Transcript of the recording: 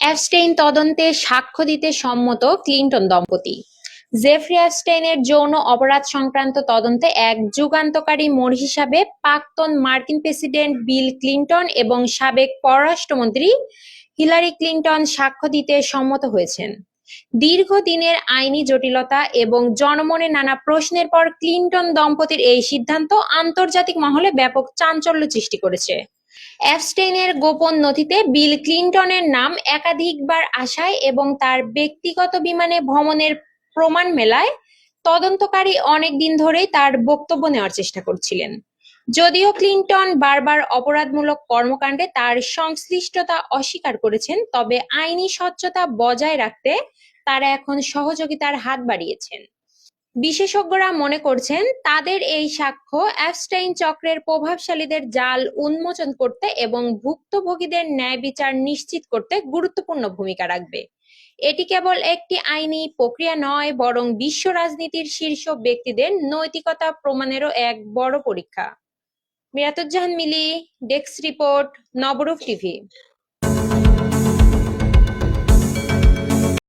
Epstein তদন্তে সাক্ষ্য দিতে সম্মত ক্লিনটন দম্পতি। জেফ্রি অ্যাপস্টেইনের যৌন অপরাধ সংক্রান্ত তদন্তে এক যুগান্তকারী মোড় হিসাবে প্রাক্তন মার্কিন প্রেসিডেন্ট বিল ক্লিনটন এবং সাবেক পররাষ্ট্রমন্ত্রী হিলারি ক্লিনটন সাক্ষ্য দিতে সম্মত হয়েছেন। দীর্ঘদিনের আইনি জটিলতা এবং জনমনে নানা প্রশ্নের পর ক্লিনটন দম্পতির এই সিদ্ধান্ত আন্তর্জাতিক মহলে ব্যাপক চাঞ্চল্য সৃষ্টি করেছে। অ্যাপস্টেইনের গোপন নথিতে বিল ক্লিনটনের নাম একাধিকবার আসায় এবং তার ব্যক্তিগত বিমানে ভ্রমণের প্রমাণ মেলায় তদন্তকারী অনেক দিন ধরেই তার বক্তব্য নেওয়ার চেষ্টা করছিলেন। যদিও ক্লিনটন বারবার অপরাধমূলক কর্মকাণ্ডে তার সংশ্লিষ্টতা অস্বীকার করেছেন, তবে আইনি স্বচ্ছতা বজায় রাখতে তারা এখন সহযোগিতার হাত বাড়িয়েছেন। বিশেষজ্ঞরা মনে করছেন তাদের এই সাক্ষ্য অ্যাপস্টেইন চক্রের প্রভাবশালীদের জাল উন্মোচন করতে এবং ভুক্তভোগীদের ন্যায় বিচার নিশ্চিত করতে গুরুত্বপূর্ণ ভূমিকা রাখবে। এটি কেবল একটি আইনি প্রক্রিয়া নয়, বরং বিশ্ব রাজনীতির শীর্ষ ব্যক্তিদের নৈতিকতা প্রমাণেরও এক বড় পরীক্ষা। মিরাতুজ্জাহান মিলি, ডেস্ক রিপোর্ট, নবরূপ টিভি।